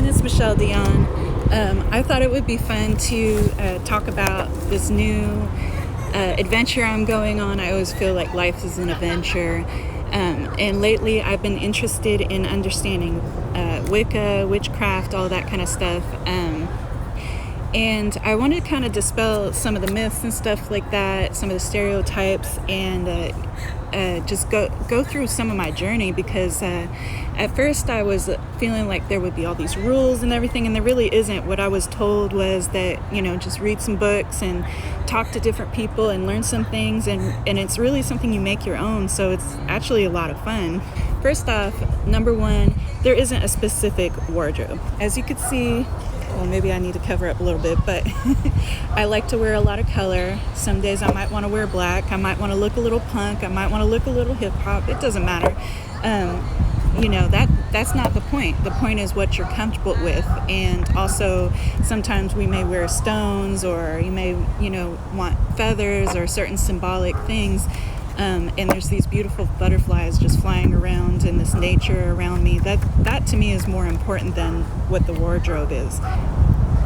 everyone, it's Michelle Dion. I thought it would be fun to talk about this new adventure I'm going on. I always feel like life is an adventure. And lately I've been interested in understanding Wicca, witchcraft, all that kind of stuff. And I wanted to kind of dispel some of the myths and stuff like that, some of the stereotypes, and just go through some of my journey, because at first I was feeling like there would be all these rules and everything, and there really isn't. What I was told was that, just read some books and talk to different people and learn some things, and it's really something you make your own, so it's actually a lot of fun. First off, number one, there isn't a specific wardrobe. As you could see, well, maybe I need to cover up a little bit, but I like to wear a lot of color. Some days I might want to wear black. I might want to look a little punk. I might want to look a little hip hop. It doesn't matter. That's not the point. The point is what you're comfortable with. And also, sometimes we may wear stones, or you may, want feathers or certain symbolic things. And there's these beautiful butterflies just flying around in this nature around me. That to me is more important than what the wardrobe is.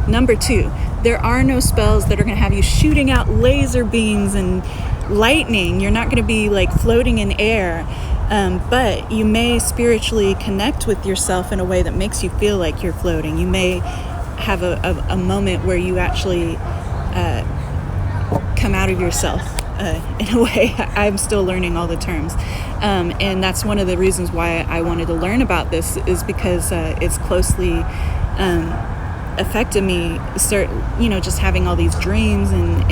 Number two, there are no spells that are going to have you shooting out laser beams and lightning. You're not going to be like floating in air. But you may spiritually connect with yourself in a way that makes you feel like you're floating. You may have a moment where you actually come out of yourself. In a way, I'm still learning all the terms. And that's one of the reasons why I wanted to learn about this, is because it's closely affected me, just having all these dreams and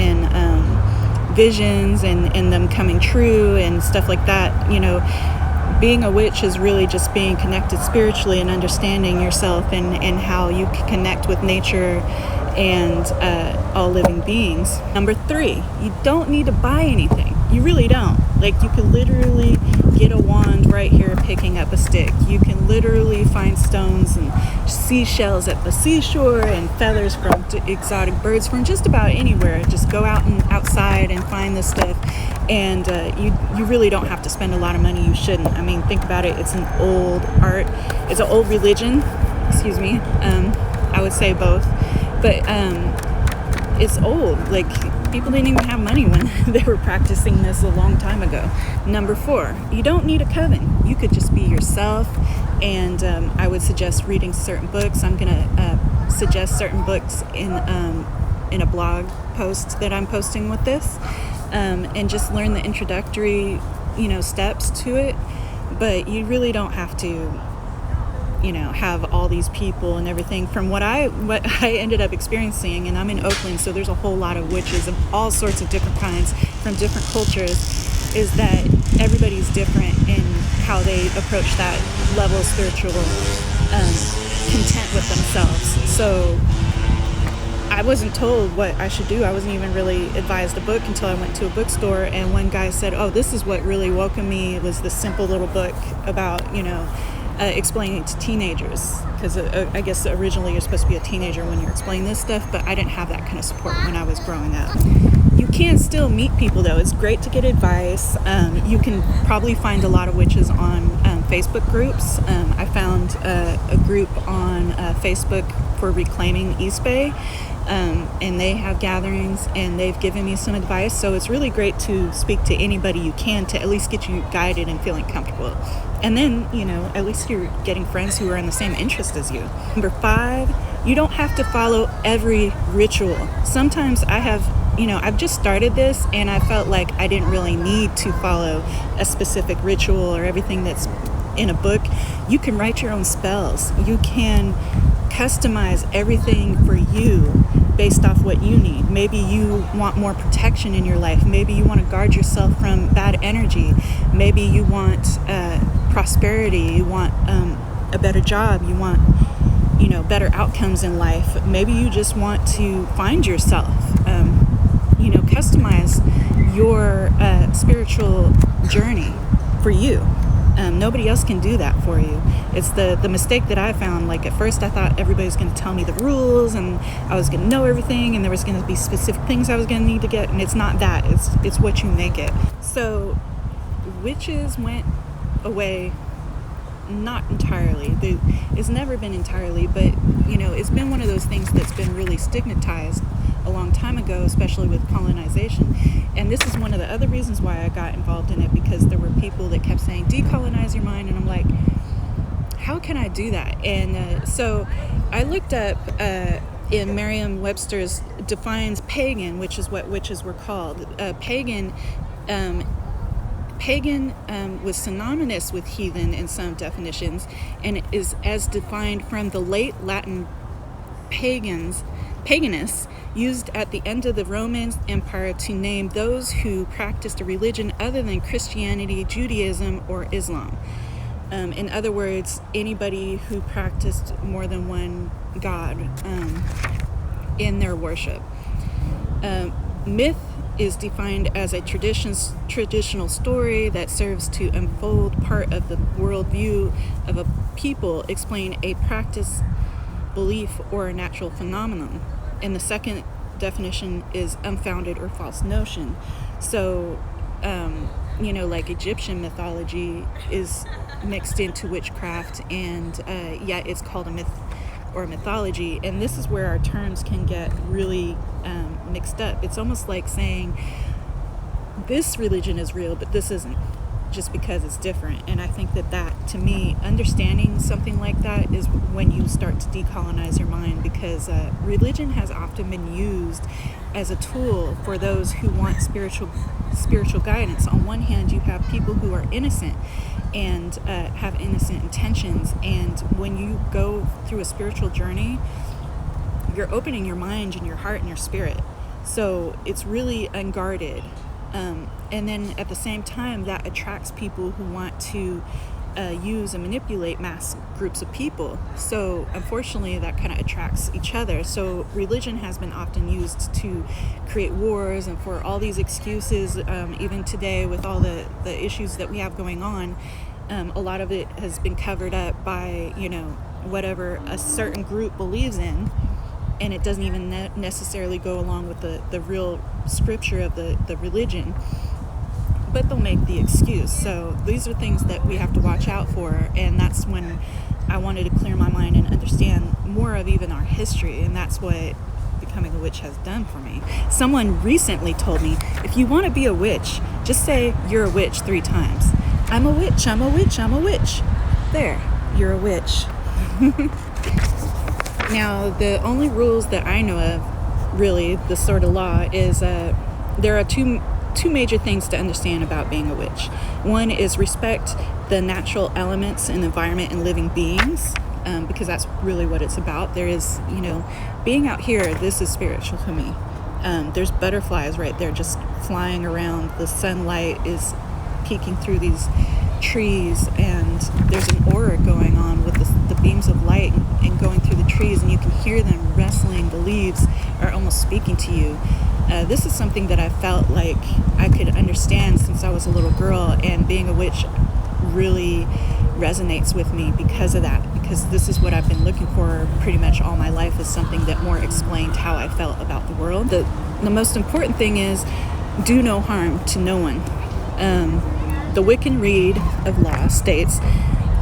visions and them coming true and stuff like that. Being a witch is really just being connected spiritually and understanding yourself and how you can connect with nature and all living beings. Number three, you don't need to buy anything. You really don't. Like, you can literally get a wand right here picking up a stick. You can literally find stones and seashells at the seashore and feathers from exotic birds from just about anywhere. Just go out and outside and find this stuff. And you really don't have to spend a lot of money. You shouldn't. I mean, think about it. It's an old art. It's an old religion. Excuse me. I would say both. But it's old. Like, people didn't even have money when they were practicing this a long time ago. Number four, you don't need a coven. You could just be yourself. And I would suggest reading certain books. I'm going to suggest certain books in a blog post that I'm posting with this. And just learn the introductory, steps to it. But you really don't have to, have all these people and everything. From what I ended up experiencing, and I'm in Oakland, so there's a whole lot of witches of all sorts of different kinds from different cultures, is that everybody's different in how they approach that level of spiritual content with themselves. So I wasn't told what I should do. I wasn't even really advised a book until I went to a bookstore, and one guy said, "Oh, this is what really welcomed me. It was this simple little book about, explaining to teenagers." Because I guess originally you're supposed to be a teenager when you're explaining this stuff, but I didn't have that kind of support when I was growing up. You can still meet people, though. It's great to get advice. You can probably find a lot of witches on Facebook groups. I found a group on Facebook for Reclaiming East Bay. And they have gatherings, and they've given me some advice. So it's really great to speak to anybody you can to at least get you guided and feeling comfortable. And then, at least you're getting friends who are in the same interest as you. Number five, you don't have to follow every ritual. Sometimes I've just started this, and I felt like I didn't really need to follow a specific ritual or everything that's in a book. You can write your own spells. You can customize everything for you based off what you need. Maybe you want more protection in your life. Maybe you want to guard yourself from bad energy. Maybe you want prosperity. You want a better job. You want better outcomes in life. Maybe you just want to find yourself. Customize your spiritual journey for you. Nobody else can do that for you. It's the mistake that I found. Like, at first I thought everybody was going to tell me the rules, and I was going to know everything, and there was going to be specific things I was going to need to get, and it's not that. It's what you make it. So witches went away, not entirely. It's never been entirely, but it's been one of those things that's been really stigmatized a long time ago, especially with colonization. And this is one of the other reasons why I got involved in it, because there were people that kept saying, decolonize your mind. And I'm like, how can I do that? And so I looked up in Merriam-Webster's defines pagan, which is what witches were called. Pagan was synonymous with heathen in some definitions, and it is as defined from the late Latin paganus, used at the end of the Roman Empire to name those who practiced a religion other than Christianity, Judaism, or Islam. In other words, anybody who practiced more than one god in their worship. Myth is defined as a traditional story that serves to unfold part of the worldview of a people, explain a practice, belief, or a natural phenomenon. And the second definition is unfounded or false notion. So, like Egyptian mythology is mixed into witchcraft, and yet it's called a myth or mythology. And this is where our terms can get really mixed up. It's almost like saying this religion is real, but this isn't, just because it's different. And I think that to me, understanding something like that is when you start to decolonize your mind, because religion has often been used as a tool for those who want spiritual guidance. On one hand, you have people who are innocent and have innocent intentions, and when you go through a spiritual journey, you're opening your mind and your heart and your spirit, so it's really unguarded. And then at the same time, that attracts people who want to use and manipulate mass groups of people. So unfortunately, that kind of attracts each other. So religion has been often used to create wars and for all these excuses. Even today, with all the issues that we have going on, a lot of it has been covered up by, whatever a certain group believes in. And it doesn't even necessarily go along with the real scripture of the religion. But they'll make the excuse. So these are things that we have to watch out for. And that's when I wanted to clear my mind and understand more of even our history. And that's what becoming a witch has done for me. Someone recently told me, if you want to be a witch, just say you're a witch 3 times. I'm a witch, I'm a witch, I'm a witch. There, you're a witch. Now, the only rules that I know of, really, the sort of law, is there are two major things to understand about being a witch. One is respect the natural elements and environment and living beings, because that's really what it's about. There is, being out here, this is spiritual to me. There's butterflies right there just flying around. The sunlight is peeking through these trees, and there's an aura going on with the beams of light and going through the trees, and you can hear them rustling. The leaves are almost speaking to you. This is something that I felt like I could understand since I was a little girl, and being a witch really resonates with me because of that, because this is what I've been looking for pretty much all my life, is something that more explained how I felt about the world. The most important thing is do no harm to no one. The Wiccan Read of Law states,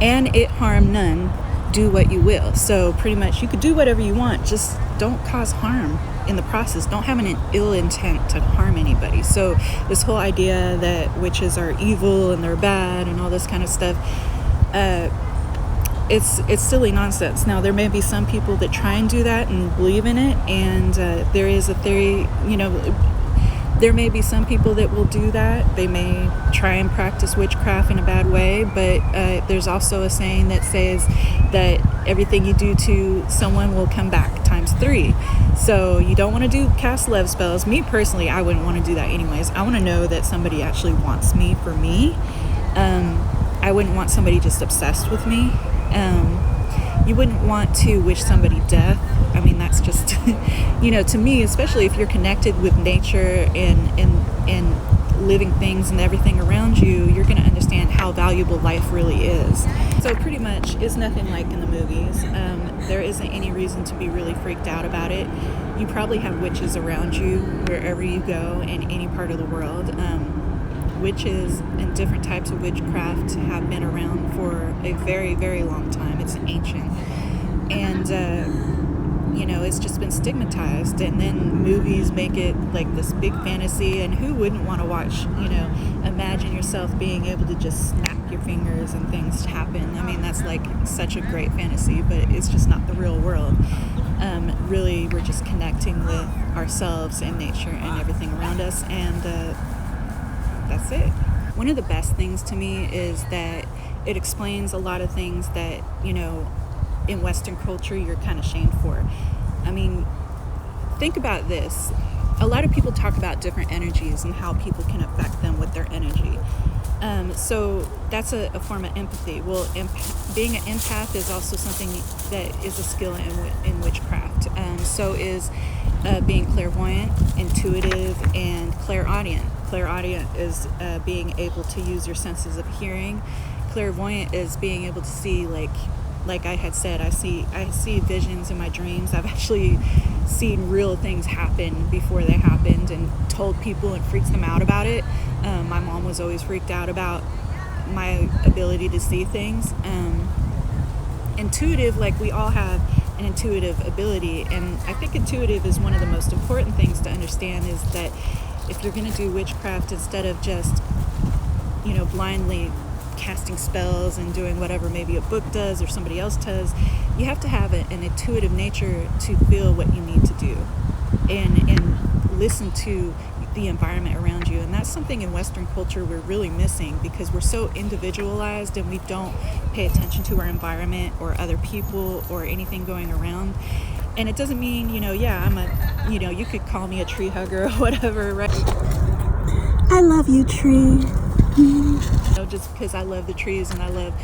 and it harm none, do what you will. So pretty much you could do whatever you want, just don't cause harm in the process. Don't have an ill intent to harm anybody. So this whole idea that witches are evil and they're bad and all this kind of stuff, it's silly nonsense. Now, there may be some people that try and do that and believe in it, and there is a theory, there may be some people that will do that. They may try and practice witchcraft in a bad way, but there's also a saying that says that everything you do to someone will come back times 3. So you don't want to cast love spells. Me personally, I wouldn't want to do that anyways. I want to know that somebody actually wants me for me. I wouldn't want somebody just obsessed with me. You wouldn't want to wish somebody death. I mean, that's just, to me, especially if you're connected with nature and living things and everything around you, you're going to understand how valuable life really is. So pretty much, it's nothing like in the movies. There isn't any reason to be really freaked out about it. You probably have witches around you wherever you go in any part of the world. Witches and different types of witchcraft have been around for a very, very long time. It's ancient. And it's just been stigmatized, and then movies make it like this big fantasy, and who wouldn't want to watch, imagine yourself being able to just snap your fingers and things happen. I mean, that's like such a great fantasy, but it's just not the real world. Really, we're just connecting with ourselves and nature and everything around us, and that's it. One of the best things to me is that it explains a lot of things that, in Western culture you're kind of shamed for. I mean, think about this. A lot of people talk about different energies and how people can affect them with their energy. So that's a form of empathy. Well, being an empath is also something that is a skill in witchcraft. So is being clairvoyant, intuitive, and clairaudient. Clairaudient is being able to use your senses of hearing. Clairvoyant is being able to see, like I had said, I see visions in my dreams. I've actually seen real things happen before they happened and told people and freaked them out about it. My mom was always freaked out about my ability to see things. Intuitive, like we all have an intuitive ability, and I think intuitive is one of the most important things to understand, is that if you're going to do witchcraft, instead of just, blindly casting spells and doing whatever maybe a book does or somebody else does, you have to have an intuitive nature to feel what you need to do and listen to the environment around you. And that's something in Western culture we're really missing, because we're so individualized and we don't pay attention to our environment or other people or anything going around. And it doesn't mean, you could call me a tree hugger or whatever, right? I love you, tree. Just because I love the trees and I love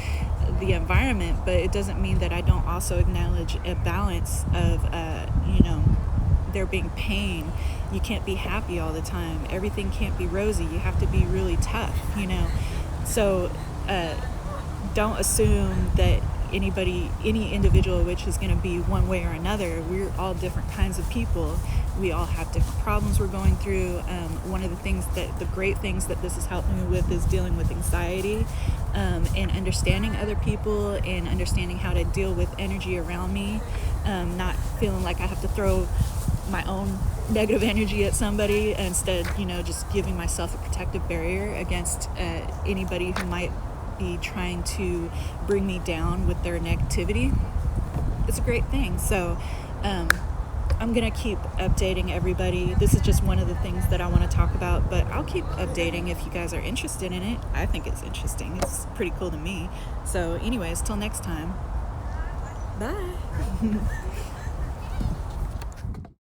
the environment, but it doesn't mean that I don't also acknowledge a balance of, there being pain. You can't be happy all the time. Everything can't be rosy. You have to be really tough, So don't assume that any individual witch is going to be one way or another. We're all different kinds of people. We all have different problems we're going through. One of the great things that this has helped me with is dealing with anxiety, and understanding other people and understanding how to deal with energy around me, not feeling like I have to throw my own negative energy at somebody. Instead, just giving myself a protective barrier against anybody who might be trying to bring me down with their negativity. It's a great thing. So I'm gonna keep updating everybody. This is just one of the things that I want to talk about, but I'll keep updating if you guys are interested in it. I think it's interesting. It's pretty cool to me. So anyways, till next time, bye.